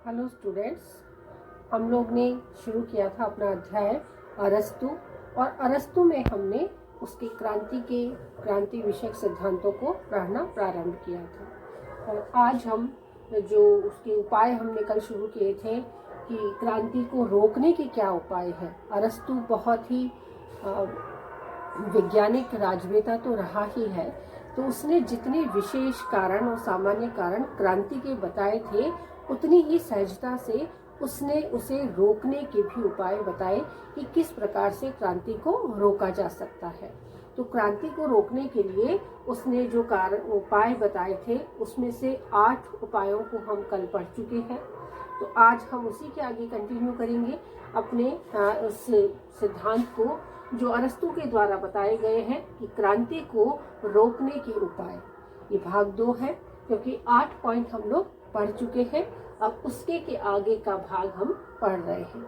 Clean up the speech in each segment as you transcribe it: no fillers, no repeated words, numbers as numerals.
Hello students, हम लोग ने शुरू किया था अपना अध्याय अरस्तु। और अरस्तु में हमने उसकी क्रांति विषयक सिद्धांतों को पढ़ना प्रारंभ किया था। और आज हम जो उसके उपाय हमने कल शुरू किए थे कि क्रांति को रोकने के क्या उपाय है। अरस्तु बहुत ही वैज्ञानिक राजनेता तो रहा ही है, तो उसने जितने विशेष कारण और सामान्य कारण क्रांति के बताए थे उतनी ही सहजता से उसने उसे रोकने के भी उपाय बताए कि किस प्रकार से क्रांति को रोका जा सकता है। तो क्रांति को रोकने के लिए उसने जो उपाय बताए थे उसमें से 8 उपायों को हम कल पढ़ चुके हैं। तो आज हम उसी के आगे कंटिन्यू करेंगे अपने उस सिद्धांत को जो अरस्तु के द्वारा बताए गए हैं कि क्रांति को रोकने के उपाय। ये भाग 2 है क्योंकि 8 पॉइंट हम लोग पढ़ चुके हैं। अब उसके के आगे का भाग हम पढ़ रहे हैं।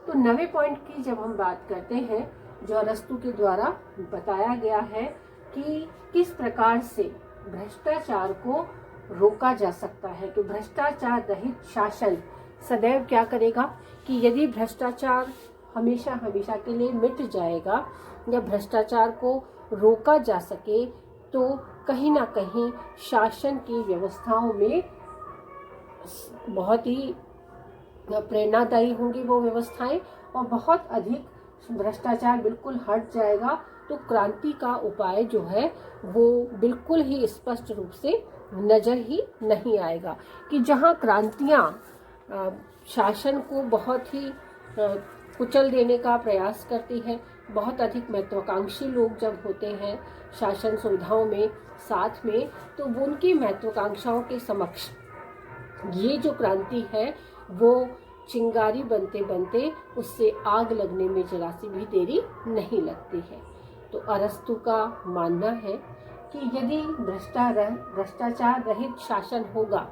तो 9वें पॉइंट की जब हम बात करते हैं जो अरस्तु के द्वारा बताया गया है कि किस प्रकार से भ्रष्टाचार को रोका जा सकता है। तो भ्रष्टाचार रहित शासन सदैव क्या करेगा कि यदि भ्रष्टाचार हमेशा हमेशा के लिए मिट जाएगा या भ्रष्टाचार को रोका जा सके तो कहीं ना कहीं शासन की व्यवस्थाओं में बहुत ही प्रेरणादायी होंगी वो व्यवस्थाएं और बहुत अधिक भ्रष्टाचार बिल्कुल हट जाएगा। तो क्रांति का उपाय जो है वो बिल्कुल ही स्पष्ट रूप से नजर ही नहीं आएगा कि जहां क्रांतियां शासन को बहुत ही कुचल देने का प्रयास करती है, बहुत अधिक महत्वाकांक्षी लोग जब होते हैं शासन सुविधाओं में साथ में, तो उनकी महत्वाकांक्षाओं के समक्ष ये जो क्रांति है वो चिंगारी बनते बनते उससे आग लगने में जरा सी भी देरी नहीं लगती है। तो अरस्तु का मानना है कि यदि भ्रष्टाचार रहित शासन होगा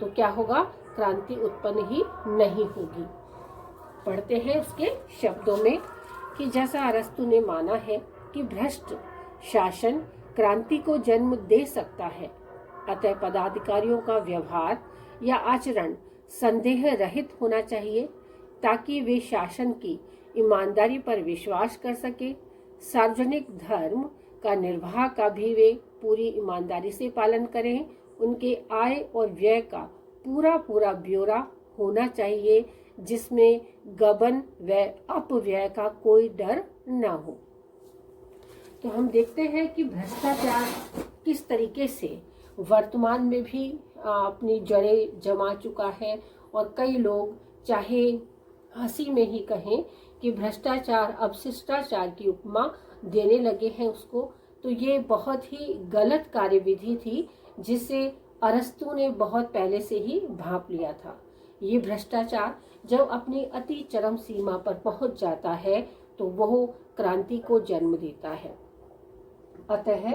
तो क्या होगा, क्रांति उत्पन्न ही नहीं होगी। पढ़ते हैं उसके शब्दों में कि जैसा अरस्तु ने माना है कि भ्रष्ट शासन क्रांति को जन्म दे सकता है, अतः पदाधिकारियों का व्यवहार या आचरण संदेह रहित होना चाहिए ताकि वे शासन की ईमानदारी पर विश्वास कर सके। सार्वजनिक धर्म का निर्वाह का भी वे पूरी ईमानदारी से पालन करें। उनके आय और व्यय का पूरा पूरा ब्यौरा होना चाहिए जिसमें गबन व अपव्यय का कोई डर न हो। तो हम देखते हैं कि भ्रष्टाचार किस तरीके से वर्तमान में भी अपनी जड़ें जमा चुका है और कई लोग चाहे हंसी में ही कहें कि भ्रष्टाचार अब शिष्टाचार की उपमा देने लगे हैं उसको। तो ये बहुत ही गलत कार्यविधि थी जिसे अरस्तु ने बहुत पहले से ही भांप लिया था। ये भ्रष्टाचार जब अपनी अति चरम सीमा पर पहुंच जाता है तो वह क्रांति को जन्म देता है। अतः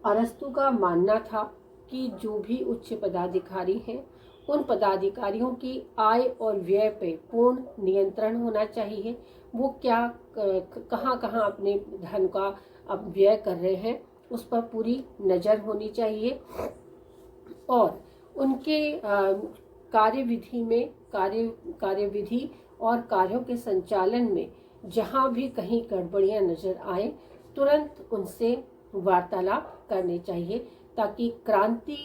अरस्तु का मानना था कि जो भी उच्च पदाधिकारी हैं उन पदाधिकारियों की आय और व्यय पे पूर्ण नियंत्रण होना चाहिए। वो क्या कहाँ कहाँ अपने धन का अब व्यय कर रहे हैं उस पर पूरी नज़र होनी चाहिए और उनके कार्यविधि में कार्यविधि और कार्यों के संचालन में जहाँ भी कहीं गड़बड़ियाँ नजर आए तुरंत उनसे वार्तालाप करनी चाहिए ताकि क्रांति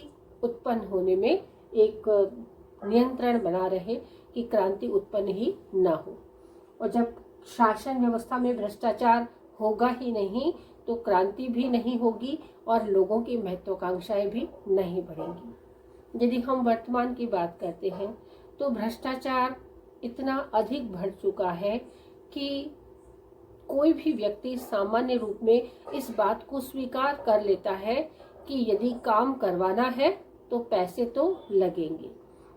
उत्पन्न होने में एक नियंत्रण बना रहे कि क्रांति उत्पन्न ही ना हो। और जब शासन व्यवस्था में भ्रष्टाचार होगा ही नहीं तो क्रांति भी नहीं होगी और लोगों की महत्वाकांक्षाएं भी नहीं बढ़ेंगी। यदि हम वर्तमान की बात करते हैं तो भ्रष्टाचार इतना अधिक बढ़ चुका है कि कोई भी व्यक्ति सामान्य रूप में इस बात को स्वीकार कर लेता है कि यदि काम करवाना है तो पैसे तो लगेंगे,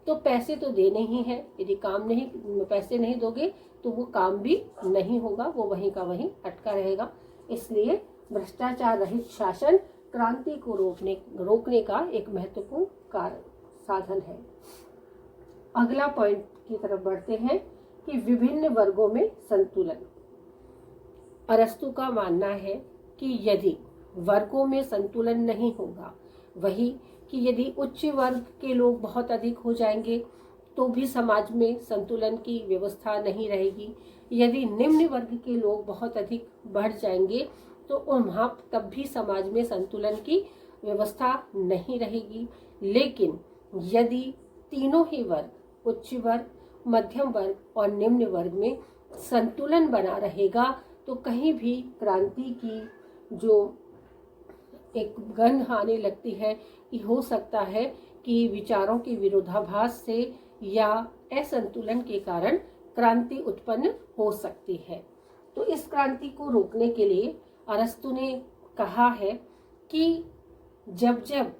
तो पैसे तो देने ही है। यदि पैसे नहीं दोगे तो वो काम भी नहीं होगा, वो वहीं का वहीं अटका रहेगा। इसलिए भ्रष्टाचार रहित शासन क्रांति को रोकने का एक महत्वपूर्ण साधन है। अगला पॉइंट की तरफ बढ़ते हैं कि विभिन्न वर्गों में संतुलन। अरस्तु का मानना है कि यदि वर्गों में संतुलन नहीं होगा, वही कि यदि उच्च वर्ग के लोग बहुत अधिक हो जाएंगे तो भी समाज में संतुलन की व्यवस्था नहीं रहेगी। यदि निम्न वर्ग के लोग बहुत अधिक बढ़ जाएंगे तो वहाँ तब भी समाज में संतुलन की व्यवस्था नहीं रहेगी। लेकिन यदि तीनों ही वर्ग, उच्च वर्ग, मध्यम वर्ग और निम्न वर्ग में संतुलन बना रहेगा तो कहीं भी क्रांति की जो एक गंध आने लगती है कि हो सकता है कि विचारों के विरोधाभास से या असंतुलन के कारण क्रांति उत्पन्न हो सकती है। तो इस क्रांति को रोकने के लिए अरस्तु ने कहा है कि जब जब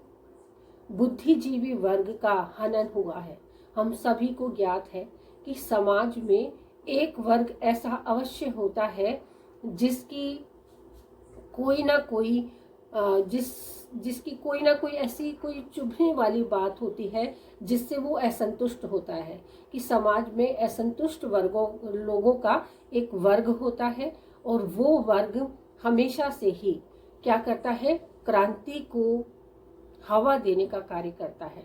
बुद्धिजीवी वर्ग का हनन हुआ है, हम सभी को ज्ञात है कि समाज में एक वर्ग ऐसा अवश्य होता है जिसकी कोई ना कोई जिसकी कोई ना कोई ऐसी कोई चुभने वाली बात होती है जिससे वो असंतुष्ट होता है, कि समाज में असंतुष्ट लोगों का एक वर्ग होता है और वो वर्ग हमेशा से ही क्या करता है, क्रांति को हवा देने का कार्य करता है।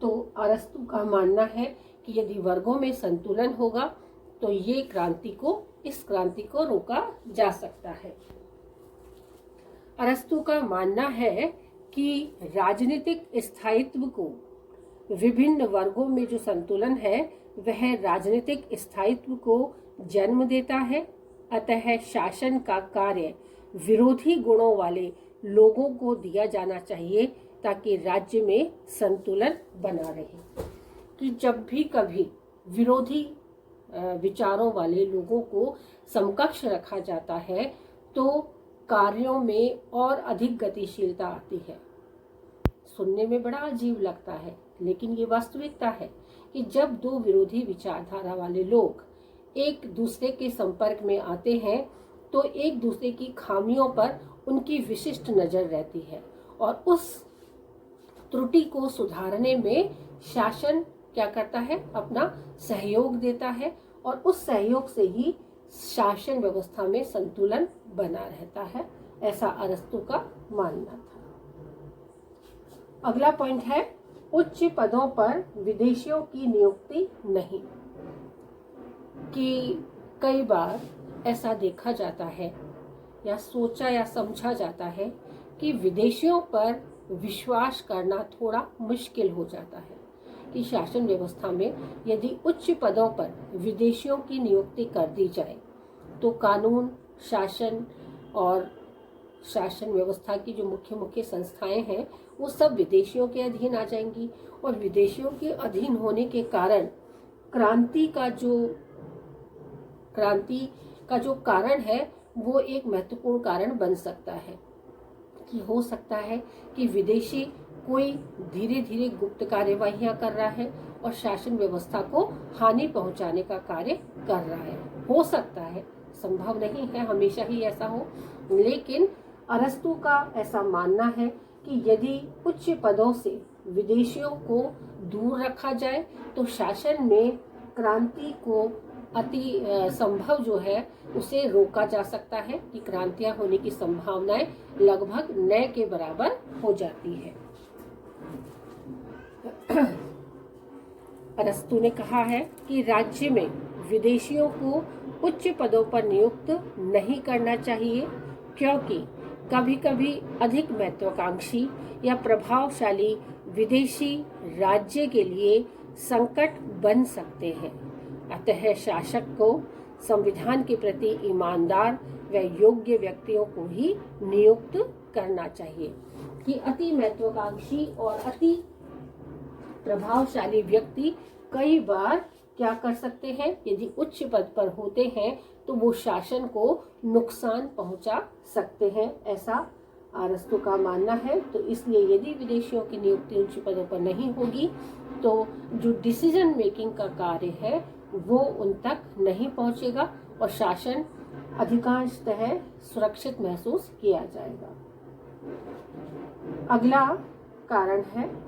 तो अरस्तु का मानना है कि यदि वर्गों में संतुलन होगा तो इस क्रांति को रोका जा सकता है। अरस्तु का मानना है कि राजनीतिक स्थायित्व को विभिन्न वर्गों में जो संतुलन है वह राजनीतिक स्थायित्व को जन्म देता है। अतः शासन का कार्य विरोधी गुणों वाले लोगों को दिया जाना चाहिए ताकि राज्य में संतुलन बना रहे। कि जब भी कभी विरोधी विचारों वाले लोगों को समकक्ष रखा जाता है तो कार्यों में और अधिक गतिशीलता आती है। सुनने में बड़ा अजीब लगता है लेकिन ये वास्तविकता है कि जब दो विरोधी विचारधारा वाले लोग एक दूसरे के संपर्क में आते हैं तो एक दूसरे की खामियों पर उनकी विशिष्ट नजर रहती है और उस त्रुटि को सुधारने में शासन क्या करता है, अपना सहयोग देता है और उस सहयोग से ही शासन व्यवस्था में संतुलन बना रहता है। ऐसा अरस्तु का मानना था। अगला पॉइंट है उच्च पदों पर विदेशियों की नियुक्ति नहीं। कि कई बार ऐसा देखा जाता है या सोचा या समझा जाता है कि विदेशियों पर विश्वास करना थोड़ा मुश्किल हो जाता है कि शासन व्यवस्था में यदि उच्च पदों पर विदेशियों की नियुक्ति कर दी जाए तो कानून, शासन और शासन व्यवस्था की जो मुख्य मुख्य संस्थाएं हैं वो सब विदेशियों के अधीन आ जाएंगी और विदेशियों के अधीन होने के कारण क्रांति का जो कारण है वो एक महत्वपूर्ण कारण बन सकता है। कि हो सकता है कि विदेशी कोई धीरे धीरे गुप्त कार्यवाहियां कर रहा है और शासन व्यवस्था को हानि पहुंचाने का कार्य कर रहा है। हो सकता है, संभव नहीं है हमेशा ही ऐसा हो, लेकिन अरस्तु का ऐसा मानना है कि यदि उच्च पदों से विदेशियों को दूर रखा जाए तो शासन में क्रांति को अति संभव जो है उसे रोका जा सकता है कि क्रांतियां होने की संभावनाएं लगभग न के बराबर हो जाती है। अरस्तु ने कहा है कि राज्य में विदेशियों को उच्च पदों पर नियुक्त नहीं करना चाहिए क्योंकि कभी कभी अधिक महत्वाकांक्षी या प्रभावशाली विदेशी राज्य के लिए संकट बन सकते हैं। अतः शासक को संविधान के प्रति ईमानदार व योग्य व्यक्तियों को ही नियुक्त करना चाहिए। कि अति महत्वाकांक्षी और अति प्रभावशाली व्यक्ति कई बार क्या कर सकते हैं, यदि उच्च पद पर होते हैं तो वो शासन को नुकसान पहुंचा सकते हैं, ऐसा अरस्तु का मानना है। तो इसलिए यदि विदेशियों की नियुक्ति उच्च पदों पर नहीं होगी तो जो डिसीजन मेकिंग का कार्य है वो उन तक नहीं पहुंचेगा और शासन अधिकांशतः सुरक्षित महसूस किया जाएगा।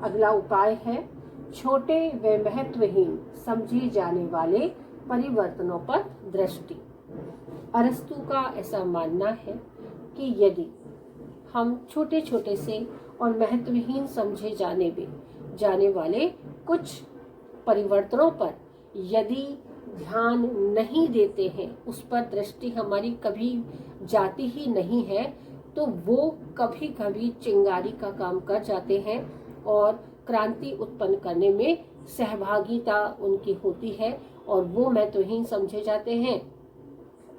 अगला उपाय है छोटे व महत्वहीन समझे जाने वाले परिवर्तनों पर दृष्टि। अरस्तु का ऐसा मानना है कि यदि हम छोटे छोटे से और महत्वहीन समझे जाने वाले कुछ परिवर्तनों पर यदि ध्यान नहीं देते हैं, उस पर दृष्टि हमारी कभी जाती ही नहीं है, तो वो कभी कभी चिंगारी का काम कर जाते हैं और क्रांति उत्पन्न करने में सहभागिता उनकी होती है और वो महत्वहीन समझे जाते हैं।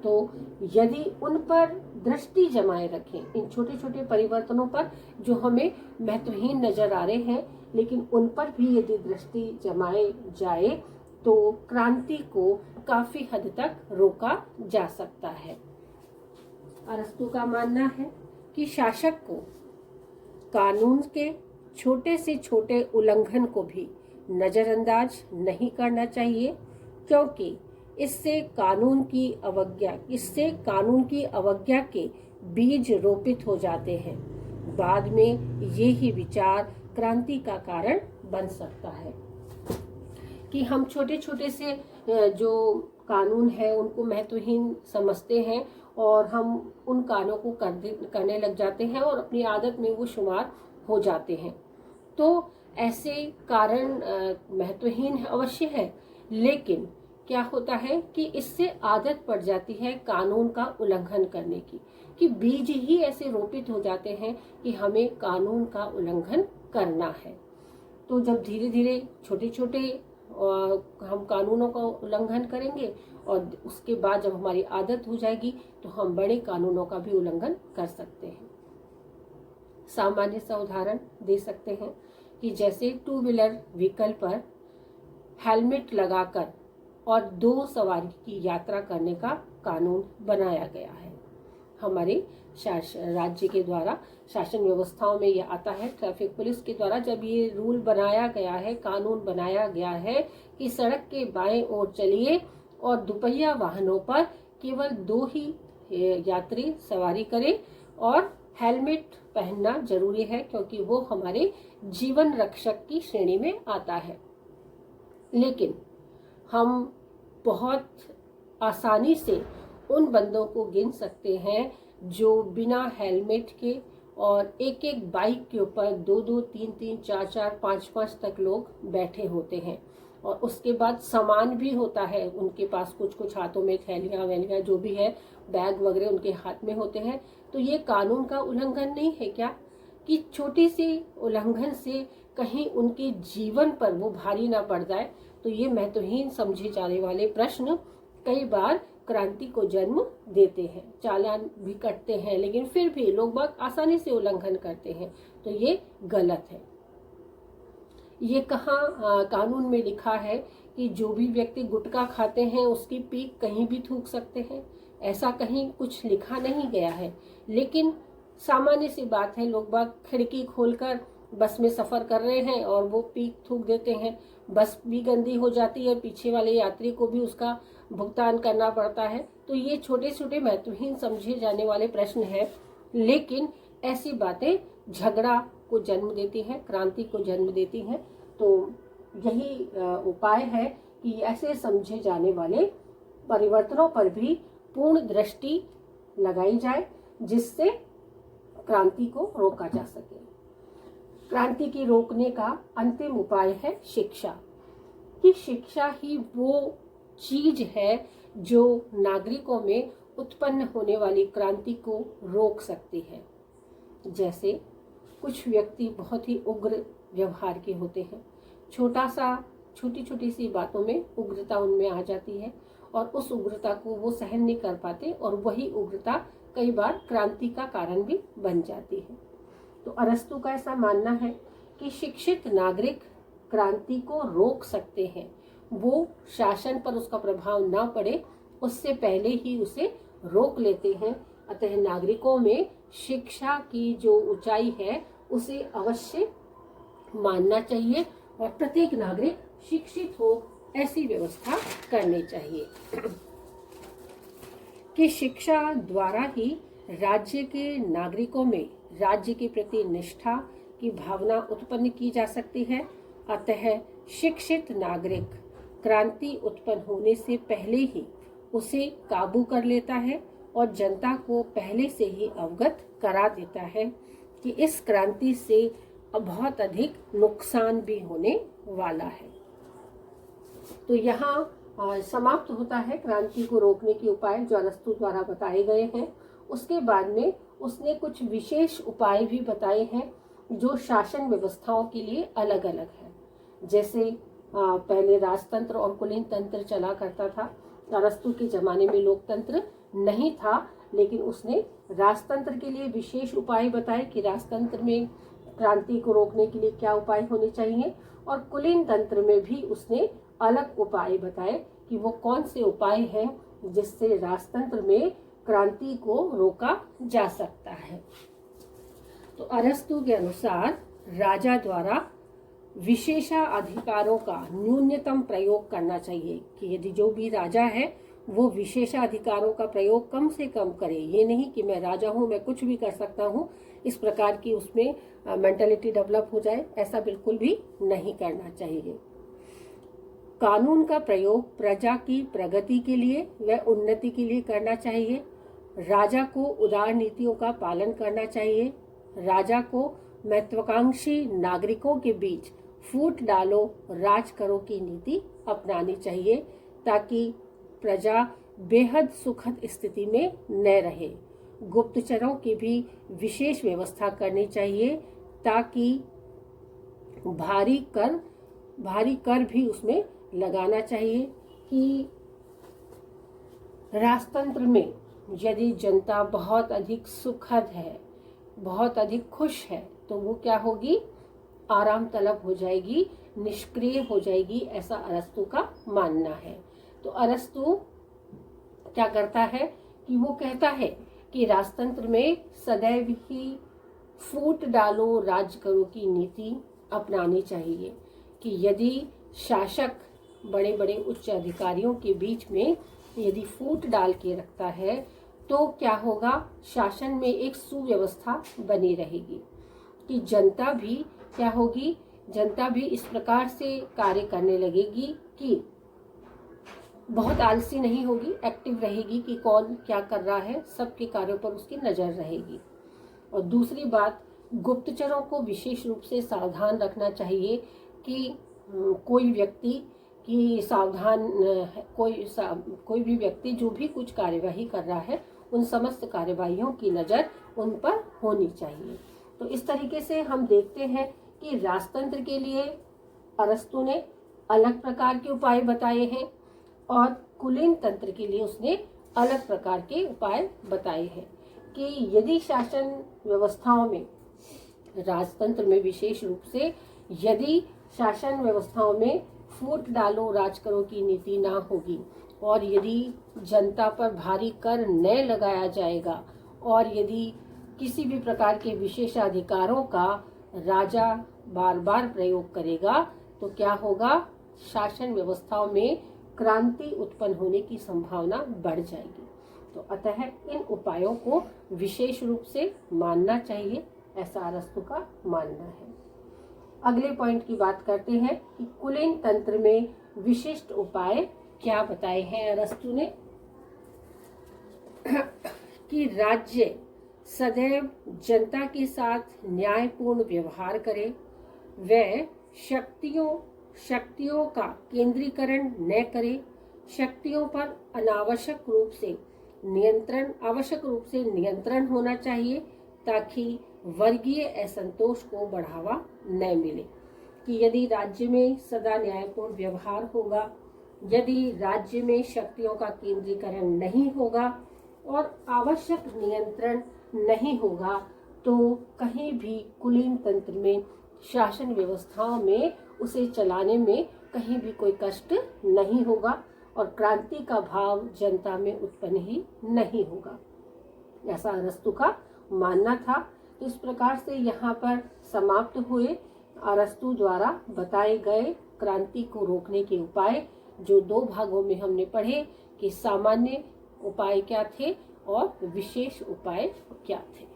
तो यदि उन पर दृष्टि जमाए रखें, इन छोटे छोटे परिवर्तनों पर जो हमें महत्वहीन नजर आ रहे हैं, लेकिन उन पर भी यदि दृष्टि जमाए जाए तो क्रांति को काफी हद तक रोका जा सकता है। अरस्तु का मानना है कि शासक को कानून के छोटे से छोटे उल्लंघन को भी नजरअंदाज नहीं करना चाहिए, क्योंकि इससे कानून की अवज्ञा के बीज रोपित हो जाते हैं। बाद में ये ही विचार क्रांति का कारण बन सकता है कि हम छोटे छोटे से जो कानून है उनको महत्वहीन समझते हैं और हम उन कानों को करने लग जाते हैं और अपनी आदत में वो शुमार हो जाते हैं। तो ऐसे कारण महत्वहीन अवश्य है, लेकिन क्या होता है कि इससे आदत पड़ जाती है कानून का उल्लंघन करने की, कि बीज ही ऐसे रोपित हो जाते हैं कि हमें कानून का उल्लंघन करना है। तो जब धीरे धीरे छोटे छोटे हम कानूनों का उल्लंघन करेंगे और उसके बाद जब हमारी आदत हो जाएगी तो हम बड़े कानूनों का भी उल्लंघन कर सकते हैं। सामान्य सा उदाहरण दे सकते हैं कि जैसे टू व्हीलर व्हीकल पर हेलमेट लगाकर और 2 सवारी की यात्रा करने का कानून बनाया गया है। हमारे राज्य के द्वारा शासन व्यवस्थाओं में यह आता है, ट्रैफिक पुलिस के द्वारा जब ये रूल बनाया गया है, कानून बनाया गया है कि सड़क के बाएं ओर चलिए और दुपहिया वाहनों पर केवल 2 ही यात्री सवारी करें और हेलमेट पहनना जरूरी है, क्योंकि वो हमारे जीवन रक्षक की श्रेणी में आता है। लेकिन हम बहुत आसानी से उन बंदों को गिन सकते हैं जो बिना हेलमेट के और एक एक बाइक के ऊपर 2-2, 3-3, 4-4, 5-5 तक लोग बैठे होते हैं और उसके बाद सामान भी होता है उनके पास, कुछ हाथों में थैलियां वैलियां जो भी है, बैग वगैरह उनके हाथ में होते हैं। तो ये कानून का उल्लंघन नहीं है क्या कि छोटी सी उल्लंघन से कहीं उनके जीवन पर वो भारी ना पड़ जाए? तो ये महत्वहीन समझे जाने वाले प्रश्न कई बार क्रांति को जन्म देते हैं। चालान भी कटते हैं, लेकिन फिर भी लोग बहुत आसानी से उल्लंघन करते हैं, तो ये गलत है। ये कहाँ कानून में लिखा है कि जो भी व्यक्ति गुटखा खाते हैं उसकी पीक कहीं भी थूक सकते हैं? ऐसा कहीं कुछ लिखा नहीं गया है, लेकिन सामान्य सी बात है, लोग बाग खिड़की खोलकर बस में सफर कर रहे हैं और वो पीक थूक देते हैं। बस भी गंदी हो जाती है, पीछे वाले यात्री को भी उसका भुगतान करना पड़ता है। तो ये छोटे छोटे महत्वहीन समझे जाने वाले प्रश्न हैं, लेकिन ऐसी बातें झगड़ा को जन्म देती हैं, क्रांति को जन्म देती हैं। तो यही उपाय है कि ऐसे समझे जाने वाले परिवर्तनों पर भी पूर्ण दृष्टि लगाई जाए, जिससे क्रांति को रोका जा सके। क्रांति की रोकने का अंतिम उपाय है शिक्षा, कि शिक्षा ही वो चीज है जो नागरिकों में उत्पन्न होने वाली क्रांति को रोक सकती है। जैसे कुछ व्यक्ति बहुत ही उग्र व्यवहार के होते हैं, छोटी छोटी सी बातों में उग्रता उनमें आ जाती है और उस उग्रता को वो सहन नहीं कर पाते और वही उग्रता कई बार क्रांति का कारण भी बन जाती है। तो अरस्तु का ऐसा मानना है कि शिक्षित नागरिक क्रांति को रोक सकते हैं, वो शासन पर उसका प्रभाव ना पड़े उससे पहले ही उसे रोक लेते हैं। अतः नागरिकों में शिक्षा की जो ऊंचाई है उसे अवश्य मानना चाहिए और प्रत्येक नागरिक शिक्षित हो ऐसी व्यवस्था करनी चाहिए कि शिक्षा द्वारा ही राज्य के नागरिकों में राज्य के प्रति निष्ठा की भावना उत्पन्न की जा सकती है। अतः शिक्षित नागरिक क्रांति उत्पन्न होने से पहले ही उसे काबू कर लेता है और जनता को पहले से ही अवगत करा देता है कि इस क्रांति से बहुत अधिक नुकसान भी होने वाला है। तो यहाँ समाप्त होता है क्रांति को रोकने के उपाय जो अरस्तु द्वारा बताए गए हैं। उसके बाद में उसने कुछ विशेष उपाय भी बताए हैं जो शासन व्यवस्थाओं के लिए अलग अलग है। जैसे पहले राजतंत्र और कुलीन तंत्र चला करता था। अरस्तु के जमाने में लोकतंत्र नहीं था, लेकिन उसने राजतंत्र के लिए विशेष उपाय बताए कि राजतंत्र में क्रांति को रोकने के लिए क्या उपाय होने चाहिए, और कुलीन तंत्र में भी उसने अलग उपाय बताए कि वो कौन से उपाय हैं जिससे राजतंत्र में क्रांति को रोका जा सकता है। तो अरस्तु के अनुसार राजा द्वारा विशेषाधिकारों का न्यूनतम प्रयोग करना चाहिए कि यदि जो भी राजा है वो विशेषाधिकारों का प्रयोग कम से कम करे। ये नहीं कि मैं राजा हूँ, मैं कुछ भी कर सकता हूँ, इस प्रकार की उसमें मेंटालिटी डेवलप हो जाए, ऐसा बिल्कुल भी नहीं करना चाहिए। कानून का प्रयोग प्रजा की प्रगति के लिए व उन्नति के लिए करना चाहिए। राजा को उदार नीतियों का पालन करना चाहिए। राजा को महत्वाकांक्षी नागरिकों के बीच फूट डालो राज करो की नीति अपनानी चाहिए ताकि प्रजा बेहद सुखद स्थिति में न रहे। गुप्तचरों की भी विशेष व्यवस्था करनी चाहिए ताकि भारी कर भी उसमें लगाना चाहिए कि राजतंत्र में यदि जनता बहुत अधिक सुखद है, बहुत अधिक खुश है, तो वो क्या होगी, आराम तलब हो जाएगी, निष्क्रिय हो जाएगी, ऐसा अरस्तु का मानना है। तो अरस्तु क्या करता है कि वो कहता है कि राजतंत्र में सदैव ही फूट डालो राज करो की नीति अपनानी चाहिए कि यदि शासक बड़े बड़े उच्च अधिकारियों के बीच में यदि फूट डाल के रखता है तो क्या होगा, शासन में एक सुव्यवस्था बनी रहेगी कि जनता भी क्या होगी, जनता भी इस प्रकार से कार्य करने लगेगी कि बहुत आलसी नहीं होगी, एक्टिव रहेगी कि कौन क्या कर रहा है, सबके कार्यों पर उसकी नजर रहेगी। और दूसरी बात, गुप्तचरों को विशेष रूप से सावधान रखना चाहिए कि कोई व्यक्ति की कोई भी व्यक्ति जो भी कुछ कार्यवाही कर रहा है उन समस्त कार्यवाहियों की नज़र उन पर होनी चाहिए। तो इस तरीके से हम देखते हैं कि राजतंत्र के लिए अरस्तु ने अलग प्रकार के उपाय बताए हैं और कुलीन तंत्र के लिए उसने अलग प्रकार के उपाय बताए हैं कि यदि शासन व्यवस्थाओं में, राजतंत्र में विशेष रूप से, यदि शासन व्यवस्थाओं में फूट डालो राज करो की नीति ना होगी और यदि जनता पर भारी कर न लगाया जाएगा और यदि किसी भी प्रकार के विशेषाधिकारों का राजा बार बार प्रयोग करेगा तो क्या होगा, शासन व्यवस्थाओं में क्रांति उत्पन्न होने की संभावना बढ़ जाएगी। तो अतः इन उपायों को विशेष रूप से मानना चाहिए, ऐसा अरस्तु का मानना है। अगले पॉइंट की बात करते हैं कि कुलीन तंत्र में विशिष्ट उपाय क्या बताए हैं अरस्तु ने कि राज्य सदैव जनता के साथ न्यायपूर्ण व्यवहार करे, व शक्तियों का केंद्रीकरण न करे, शक्तियों पर आवश्यक रूप से नियंत्रण होना चाहिए ताकि वर्गीय असंतोष को बढ़ावा न मिले। कि यदि राज्य में सदा न्यायपूर्ण व्यवहार होगा, यदि राज्य में शक्तियों का केंद्रीकरण नहीं होगा और आवश्यक नियंत्रण नहीं होगा तो कहीं भी कुलीन तंत्र में, शासन व्यवस्थाओं में उसे चलाने में कहीं भी कोई कष्ट नहीं होगा और क्रांति का भाव जनता में उत्पन्न ही नहीं होगा, ऐसा अरस्तु का मानना था। तो इस प्रकार से यहाँ पर समाप्त हुए अरस्तु द्वारा बताए गए क्रांति को रोकने के उपाय, जो दो भागों में हमने पढ़े कि सामान्य उपाय क्या थे और विशेष उपाय क्या थे।